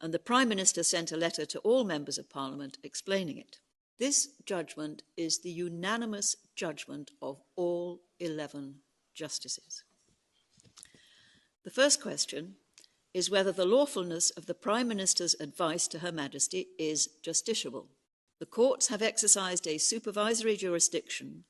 and the Prime Minister sent a letter to all members of Parliament explaining it. This judgment is the unanimous judgment of all 11 justices. The first question is whether the lawfulness of the Prime Minister's advice to Her Majesty is justiciable. The courts have exercised a supervisory jurisdiction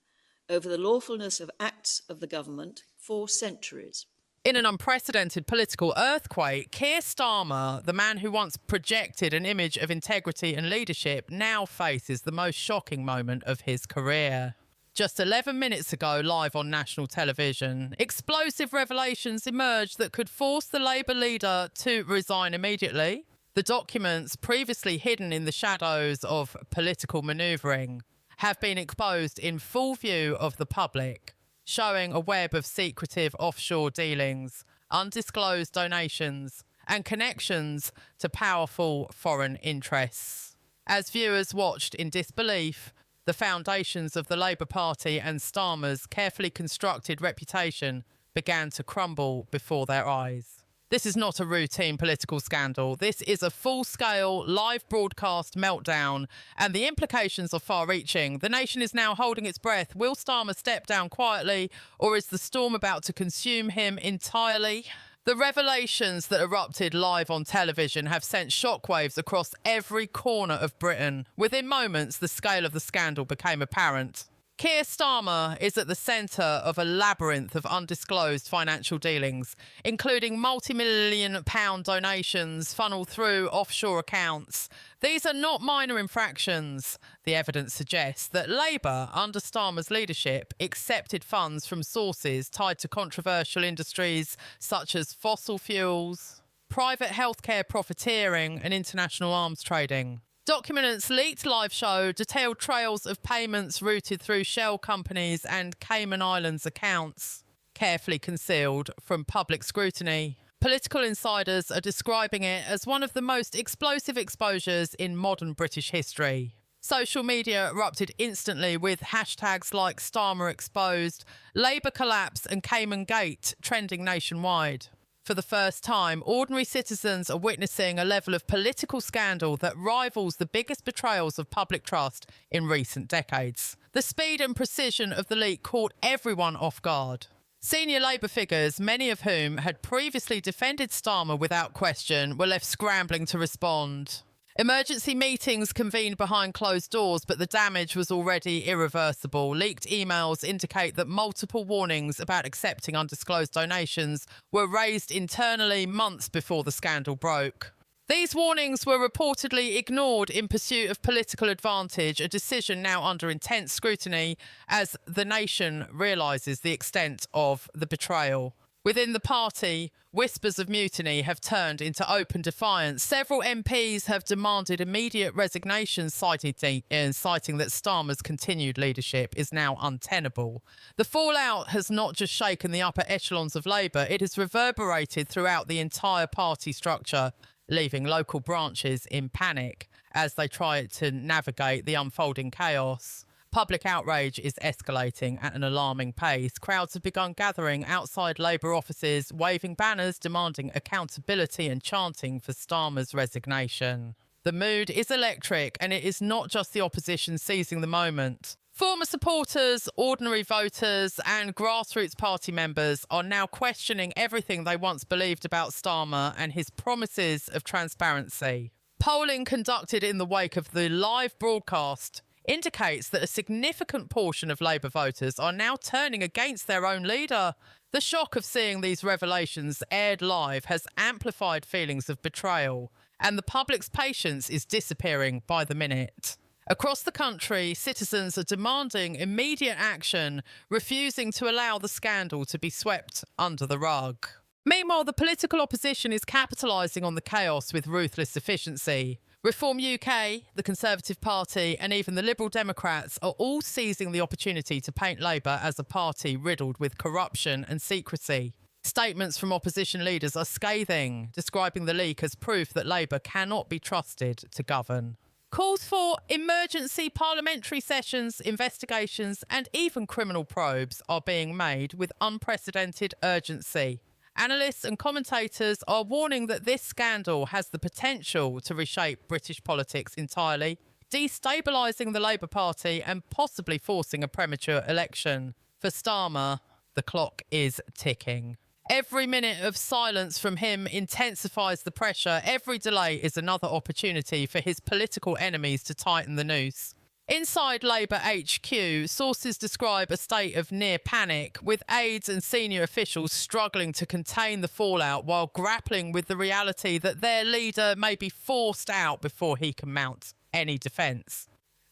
over the lawfulness of acts of the government for centuries. In an unprecedented political earthquake, Keir Starmer, the man who once projected an image of integrity and leadership, now faces the most shocking moment of his career. Just 11 minutes ago, live on national television, explosive revelations emerged that could force the Labour leader to resign immediately. The documents, previously hidden in the shadows of political manoeuvring, have been exposed in full view of the public, showing a web of secretive offshore dealings, undisclosed donations, and connections to powerful foreign interests. As viewers watched in disbelief, the foundations of the Labour Party and Starmer's carefully constructed reputation began to crumble before their eyes. This is not a routine political scandal. This is a full-scale, live broadcast meltdown, and the implications are far-reaching. The nation is now holding its breath. Will Starmer step down quietly, or is the storm about to consume him entirely? The revelations that erupted live on television have sent shockwaves across every corner of Britain. Within moments, the scale of the scandal became apparent. Keir Starmer is at the centre of a labyrinth of undisclosed financial dealings, including multi-million-pound donations funneled through offshore accounts. These are not minor infractions. The evidence suggests that Labour, under Starmer's leadership, accepted funds from sources tied to controversial industries such as fossil fuels, private healthcare profiteering and international arms trading. Documents leaked live show detailed trails of payments routed through shell companies and Cayman Islands accounts, carefully concealed from public scrutiny. Political insiders are describing it as one of the most explosive exposures in modern British history. Social media erupted instantly with hashtags like Starmer exposed, Labour collapse and Cayman Gate trending nationwide. For the first time, ordinary citizens are witnessing a level of political scandal that rivals the biggest betrayals of public trust in recent decades. The speed and precision of the leak caught everyone off guard. Senior Labour figures, many of whom had previously defended Starmer without question, were left scrambling to respond. Emergency meetings convened behind closed doors, but the damage was already irreversible. Leaked emails indicate that multiple warnings about accepting undisclosed donations were raised internally months before the scandal broke. These warnings were reportedly ignored in pursuit of political advantage, a decision now under intense scrutiny as the nation realises the extent of the betrayal. Within the party, whispers of mutiny have turned into open defiance. Several MPs have demanded immediate resignation, citing that Starmer's continued leadership is now untenable. The fallout has not just shaken the upper echelons of Labour, it has reverberated throughout the entire party structure, leaving local branches in panic as they try to navigate the unfolding chaos. Public outrage is escalating at an alarming pace. Crowds have begun gathering outside Labour offices, waving banners demanding accountability and chanting for Starmer's resignation. The mood is electric, and it is not just the opposition seizing the moment. Former supporters, ordinary voters and grassroots party members are now questioning everything they once believed about Starmer and his promises of transparency. Polling conducted in the wake of the live broadcast indicates that a significant portion of Labour voters are now turning against their own leader. The shock of seeing these revelations aired live has amplified feelings of betrayal, and the public's patience is disappearing by the minute. Across the country, citizens are demanding immediate action, refusing to allow the scandal to be swept under the rug. Meanwhile, the political opposition is capitalising on the chaos with ruthless efficiency. Reform UK, the Conservative Party and even the Liberal Democrats are all seizing the opportunity to paint Labour as a party riddled with corruption and secrecy. Statements from opposition leaders are scathing, describing the leak as proof that Labour cannot be trusted to govern. Calls for emergency parliamentary sessions, investigations and even criminal probes are being made with unprecedented urgency. Analysts and commentators are warning that this scandal has the potential to reshape British politics entirely, destabilising the Labour Party and possibly forcing a premature election. For Starmer, the clock is ticking. Every minute of silence from him intensifies the pressure. Every delay is another opportunity for his political enemies to tighten the noose. Inside Labour HQ, sources describe a state of near panic, with aides and senior officials struggling to contain the fallout while grappling with the reality that their leader may be forced out before he can mount any defence.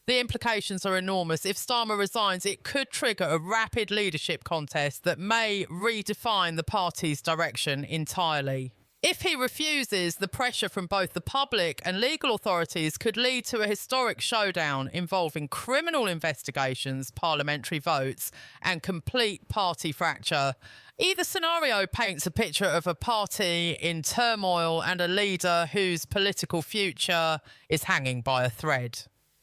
The implications are enormous. If Starmer resigns, it could trigger a rapid leadership contest that may redefine the party's direction entirely. If he refuses, the pressure from both the public and legal authorities could lead to a historic showdown involving criminal investigations, parliamentary votes, and complete party fracture. Either scenario paints a picture of a party in turmoil and a leader whose political future is hanging by a thread.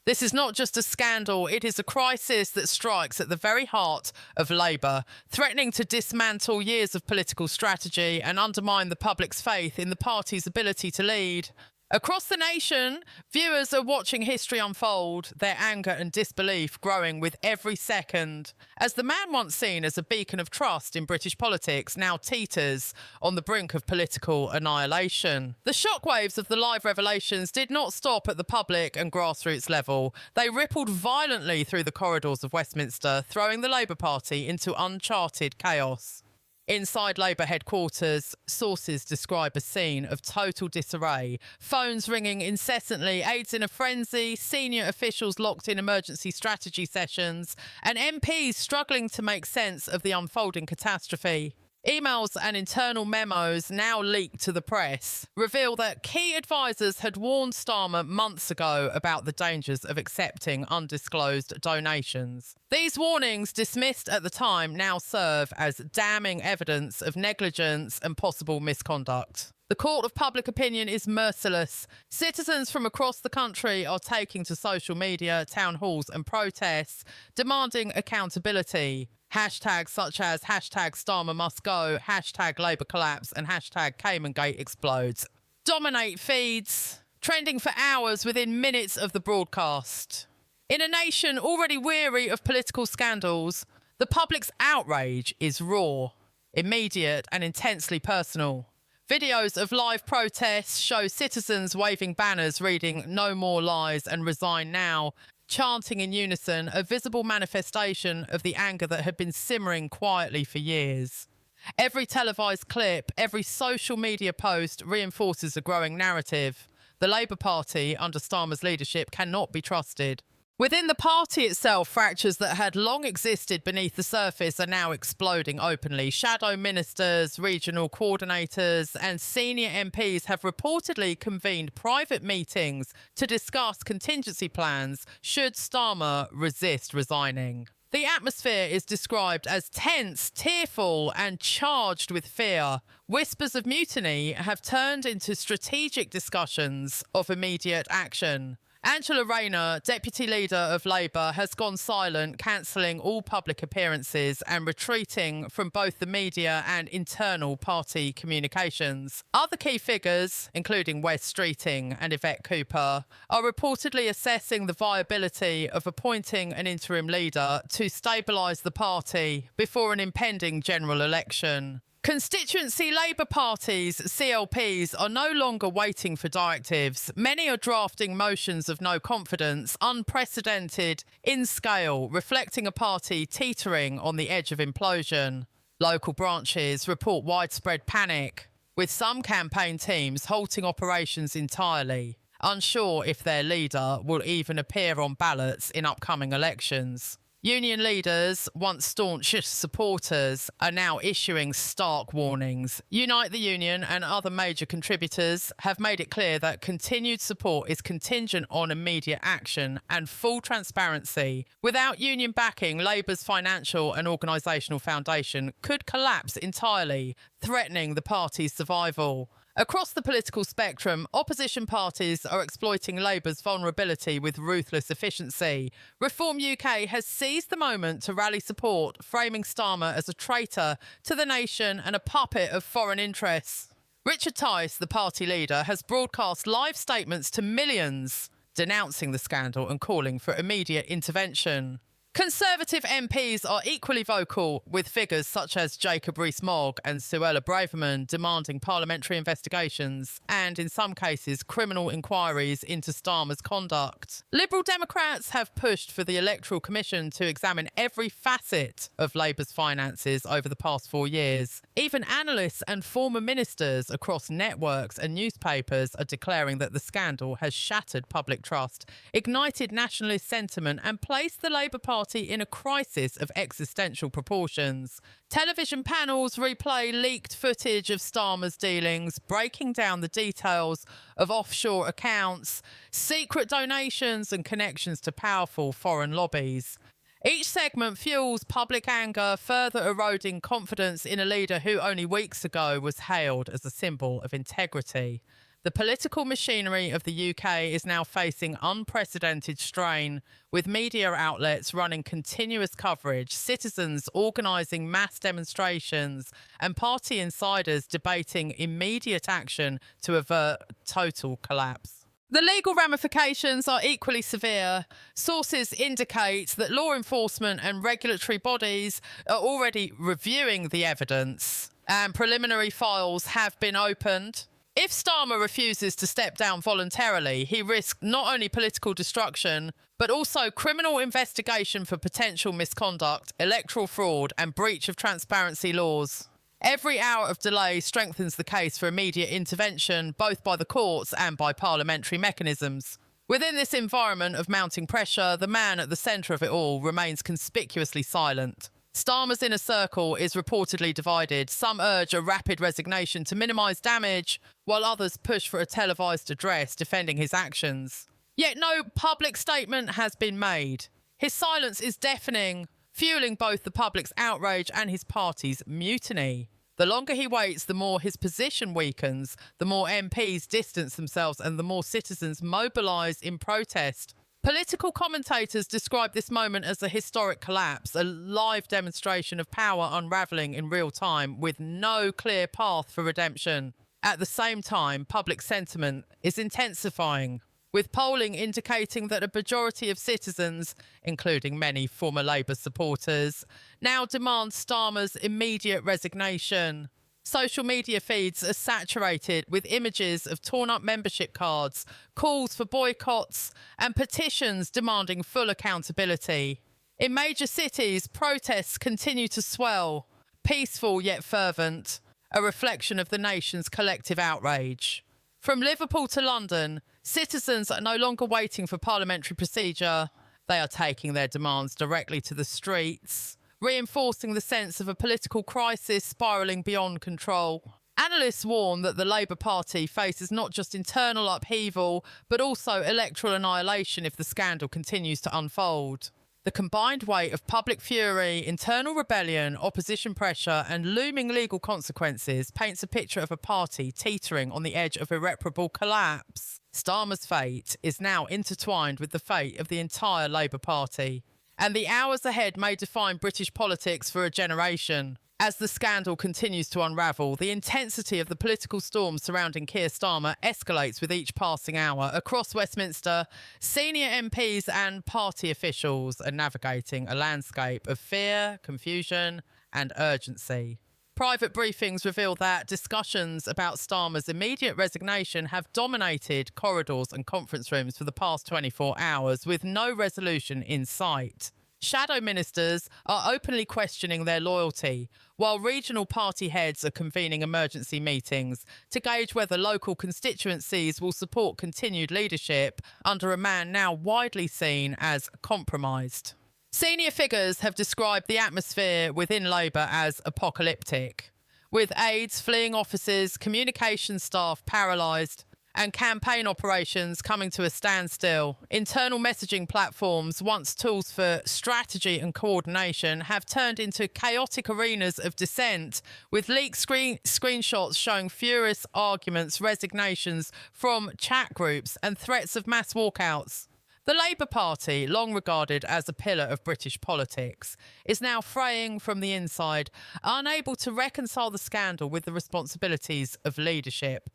This is not just a scandal, it is a crisis that strikes at the very heart of Labour, threatening to dismantle years of political strategy and undermine the public's faith in the party's ability to lead. Across the nation, viewers are watching history unfold, their anger and disbelief growing with every second, as the man once seen as a beacon of trust in British politics now teeters on the brink of political annihilation. The shockwaves of the live revelations did not stop at the public and grassroots level. They rippled violently through the corridors of Westminster, throwing the Labour Party into uncharted chaos. Inside Labour headquarters, sources describe a scene of total disarray. Phones ringing incessantly, aides in a frenzy, senior officials locked in emergency strategy sessions, and MPs struggling to make sense of the unfolding catastrophe. Emails and internal memos, now leaked to the press, reveal that key advisers had warned Starmer months ago about the dangers of accepting undisclosed donations. These warnings, dismissed at the time, now serve as damning evidence of negligence and possible misconduct. The court of public opinion is merciless. Citizens from across the country are taking to social media, town halls and protests, demanding accountability. Hashtags such as hashtag Starmer must go, hashtag Labour collapse and hashtag Caymangate explodes dominate feeds, trending for hours within minutes of the broadcast. In a nation already weary of political scandals, the public's outrage is raw, immediate and intensely personal. Videos of live protests show citizens waving banners reading "No more lies" and "Resign now," chanting in unison, a visible manifestation of the anger that had been simmering quietly for years. Every televised clip, every social media post reinforces a growing narrative. The Labour Party, under Starmer's leadership, cannot be trusted. Within the party itself, fractures that had long existed beneath the surface are now exploding openly. Shadow ministers, regional coordinators and senior MPs have reportedly convened private meetings to discuss contingency plans should Starmer resist resigning. The atmosphere is described as tense, tearful and charged with fear. Whispers of mutiny have turned into strategic discussions of immediate action. Angela Rayner, deputy leader of Labour, has gone silent, cancelling all public appearances and retreating from both the media and internal party communications. Other key figures, including Wes Streeting and Yvette Cooper, are reportedly assessing the viability of appointing an interim leader to stabilise the party before an impending general election. Constituency Labour parties, CLPs, are no longer waiting for directives. Many are drafting motions of no confidence, unprecedented in scale, reflecting a party teetering on the edge of implosion. Local branches report widespread panic, with some campaign teams halting operations entirely, unsure if their leader will even appear on ballots in upcoming elections. Union leaders, once staunch supporters, are now issuing stark warnings. Unite the Union and other major contributors have made it clear that continued support is contingent on immediate action and full transparency. Without union backing, Labour's financial and organisational foundation could collapse entirely, threatening the party's survival. Across the political spectrum, opposition parties are exploiting Labour's vulnerability with ruthless efficiency. Reform UK has seized the moment to rally support, framing Starmer as a traitor to the nation and a puppet of foreign interests. Richard Tice, the party leader, has broadcast live statements to millions denouncing the scandal and calling for immediate intervention. Conservative MPs are equally vocal, with figures such as Jacob Rees-Mogg and Suella Braverman demanding parliamentary investigations and, in some cases, criminal inquiries into Starmer's conduct. Liberal Democrats have pushed for the Electoral Commission to examine every facet of Labour's finances over the past 4 years. Even analysts and former ministers across networks and newspapers are declaring that the scandal has shattered public trust, ignited nationalist sentiment and placed the Labour Party in a crisis of existential proportions. Television panels replay leaked footage of Starmer's dealings, breaking down the details of offshore accounts, secret donations and connections to powerful foreign lobbies. Each segment fuels public anger, further eroding confidence in a leader who only weeks ago was hailed as a symbol of integrity. The political machinery of the UK is now facing unprecedented strain, with media outlets running continuous coverage, citizens organising mass demonstrations, and party insiders debating immediate action to avert total collapse. The legal ramifications are equally severe. Sources indicate that law enforcement and regulatory bodies are already reviewing the evidence, and preliminary files have been opened. If Starmer refuses to step down voluntarily, he risks not only political destruction, but also criminal investigation for potential misconduct, electoral fraud, and breach of transparency laws. Every hour of delay strengthens the case for immediate intervention, both by the courts and by parliamentary mechanisms. Within this environment of mounting pressure, the man at the centre of it all remains conspicuously silent. Starmer's inner circle is reportedly divided. Some urge a rapid resignation to minimise damage, while others push for a televised address defending his actions. Yet no public statement has been made. His silence is deafening, fueling both the public's outrage and his party's mutiny. The longer he waits, the more his position weakens, the more MPs distance themselves, and the more citizens mobilise in protest. Political commentators describe this moment as a historic collapse, a live demonstration of power unravelling in real time with no clear path for redemption. At the same time, public sentiment is intensifying, with polling indicating that a majority of citizens, including many former Labour supporters, now demand Starmer's immediate resignation. Social media feeds are saturated with images of torn-up membership cards, calls for boycotts, and petitions demanding full accountability. In major cities, protests continue to swell, peaceful yet fervent, a reflection of the nation's collective outrage. From Liverpool to London, citizens are no longer waiting for parliamentary procedure. They are taking their demands directly to the streets, reinforcing the sense of a political crisis spiralling beyond control. Analysts warn that the Labour Party faces not just internal upheaval, but also electoral annihilation if the scandal continues to unfold. The combined weight of public fury, internal rebellion, opposition pressure, and looming legal consequences paints a picture of a party teetering on the edge of irreparable collapse. Starmer's fate is now intertwined with the fate of the entire Labour Party, and the hours ahead may define British politics for a generation. As the scandal continues to unravel, the intensity of the political storm surrounding Keir Starmer escalates with each passing hour. Across Westminster, senior MPs and party officials are navigating a landscape of fear, confusion, and urgency. Private briefings reveal that discussions about Starmer's immediate resignation have dominated corridors and conference rooms for the past 24 hours, with no resolution in sight. Shadow ministers are openly questioning their loyalty, while regional party heads are convening emergency meetings to gauge whether local constituencies will support continued leadership under a man now widely seen as compromised. Senior figures have described the atmosphere within Labour as apocalyptic, with aides fleeing offices, communications staff paralysed, and campaign operations coming to a standstill. Internal messaging platforms, once tools for strategy and coordination, have turned into chaotic arenas of dissent, with leaked screenshots showing furious arguments, resignations from chat groups, and threats of mass walkouts. The Labour Party, long regarded as a pillar of British politics, is now fraying from the inside, unable to reconcile the scandal with the responsibilities of leadership.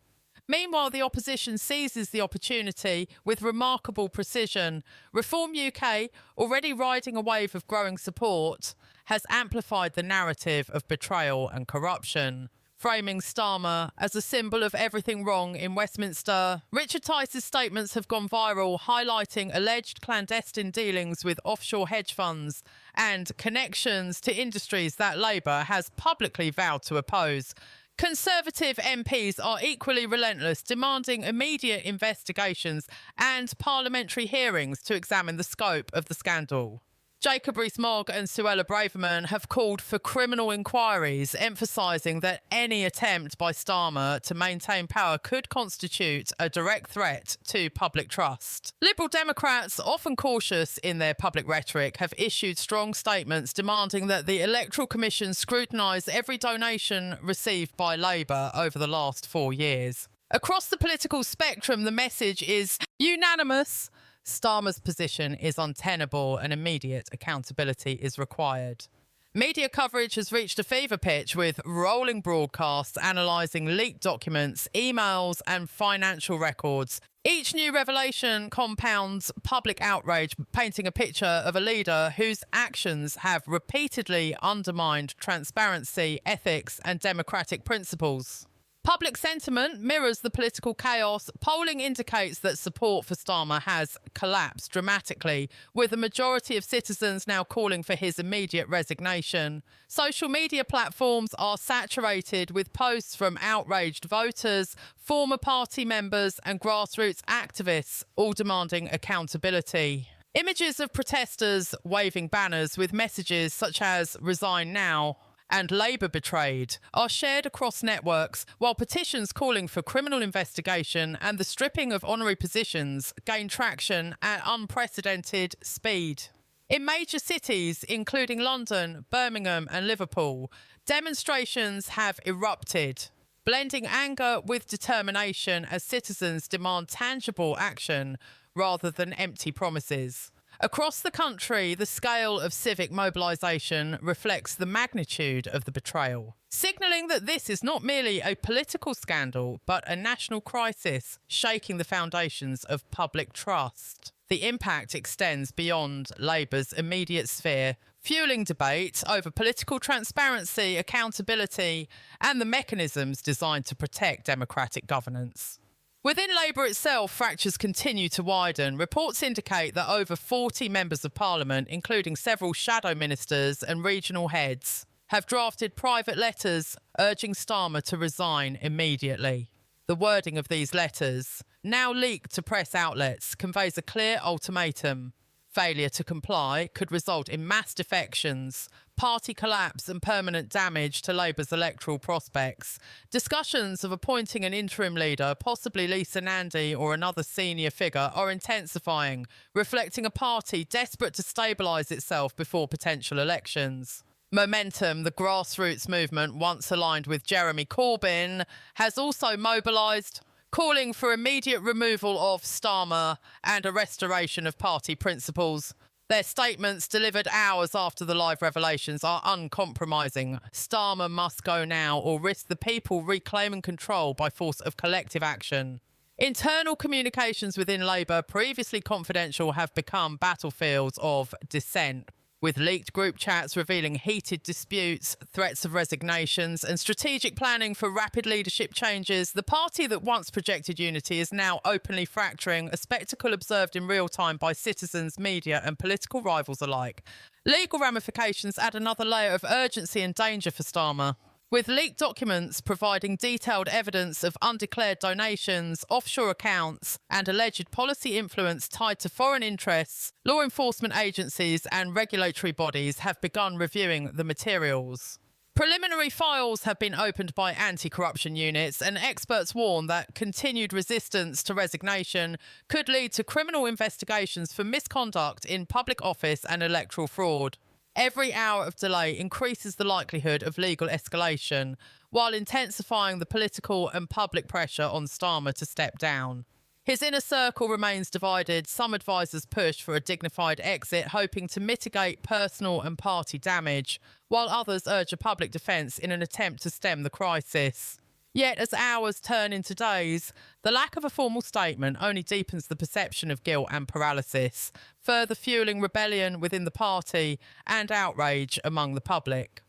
Meanwhile, the opposition seizes the opportunity with remarkable precision. Reform UK, already riding a wave of growing support, has amplified the narrative of betrayal and corruption, framing Starmer as a symbol of everything wrong in Westminster. Richard Tice's statements have gone viral, highlighting alleged clandestine dealings with offshore hedge funds and connections to industries that Labour has publicly vowed to oppose. Conservative MPs are equally relentless, demanding immediate investigations and parliamentary hearings to examine the scope of the scandal. Jacob Rees-Mogg and Suella Braverman have called for criminal inquiries, emphasising that any attempt by Starmer to maintain power could constitute a direct threat to public trust. Liberal Democrats, often cautious in their public rhetoric, have issued strong statements demanding that the Electoral Commission scrutinise every donation received by Labour over the last 4 years. Across the political spectrum, the message is unanimous. Starmer's position is untenable and immediate accountability is required. Media coverage has reached a fever pitch, with rolling broadcasts analysing leaked documents, emails and financial records. Each new revelation compounds public outrage, painting a picture of a leader whose actions have repeatedly undermined transparency, ethics and democratic principles. Public sentiment mirrors the political chaos. Polling indicates that support for Starmer has collapsed dramatically, with a majority of citizens now calling for his immediate resignation. Social media platforms are saturated with posts from outraged voters, former party members and grassroots activists, all demanding accountability. Images of protesters waving banners with messages such as "Resign now" and "Labour betrayed" are shared across networks, while petitions calling for criminal investigation and the stripping of honorary positions gain traction at unprecedented speed. In major cities, including London, Birmingham and Liverpool, demonstrations have erupted, blending anger with determination as citizens demand tangible action rather than empty promises. Across the country, the scale of civic mobilisation reflects the magnitude of the betrayal, signalling that this is not merely a political scandal, but a national crisis shaking the foundations of public trust. The impact extends beyond Labour's immediate sphere, fueling debate over political transparency, accountability, and the mechanisms designed to protect democratic governance. Within Labour itself, fractures continue to widen. Reports indicate that over 40 members of Parliament, including several shadow ministers and regional heads, have drafted private letters urging Starmer to resign immediately. The wording of these letters, now leaked to press outlets, conveys a clear ultimatum. Failure to comply could result in mass defections, party collapse and permanent damage to Labour's electoral prospects. Discussions of appointing an interim leader, possibly Lisa Nandy or another senior figure, are intensifying, reflecting a party desperate to stabilise itself before potential elections. Momentum, the grassroots movement once aligned with Jeremy Corbyn, has also mobilised, calling for immediate removal of Starmer and a restoration of party principles. Their statements, delivered hours after the live revelations, are uncompromising. Starmer must go now or risk the people reclaiming control by force of collective action. Internal communications within Labour, previously confidential, have become battlefields of dissent, with leaked group chats revealing heated disputes, threats of resignations and strategic planning for rapid leadership changes. The party that once projected unity is now openly fracturing, a spectacle observed in real time by citizens, media and political rivals alike. Legal ramifications add another layer of urgency and danger for Starmer. With leaked documents providing detailed evidence of undeclared donations, offshore accounts, and alleged policy influence tied to foreign interests, law enforcement agencies and regulatory bodies have begun reviewing the materials. Preliminary files have been opened by anti-corruption units, and experts warn that continued resistance to resignation could lead to criminal investigations for misconduct in public office and electoral fraud. Every hour of delay increases the likelihood of legal escalation, while intensifying the political and public pressure on Starmer to step down. His inner circle remains divided. Some advisers push for a dignified exit, hoping to mitigate personal and party damage, while others urge a public defence in an attempt to stem the crisis. Yet, as hours turn into days, the lack of a formal statement only deepens the perception of guilt and paralysis, further fuelling rebellion within the party and outrage among the public.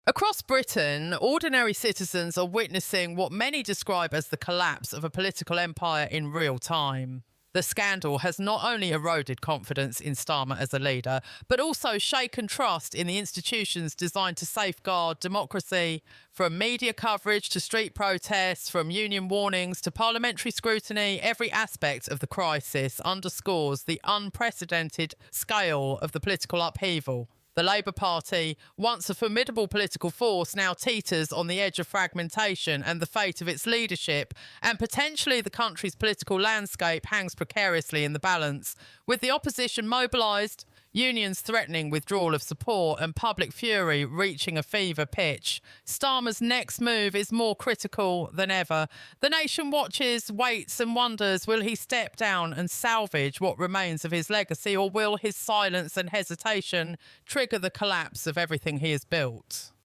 Across Britain, ordinary citizens are witnessing what many describe as the collapse of a political empire in real time. The scandal has not only eroded confidence in Starmer as a leader, but also shaken trust in the institutions designed to safeguard democracy. From media coverage to street protests, from union warnings to parliamentary scrutiny, every aspect of the crisis underscores the unprecedented scale of the political upheaval. The Labour Party, once a formidable political force, now teeters on the edge of fragmentation, and the fate of its leadership and potentially the country's political landscape hangs precariously in the balance. With the opposition mobilised, unions threatening withdrawal of support, and public fury reaching a fever pitch, Starmer's next move is more critical than ever. The nation watches, waits and wonders, will he step down and salvage what remains of his legacy, or will his silence and hesitation trigger the collapse of everything he has built?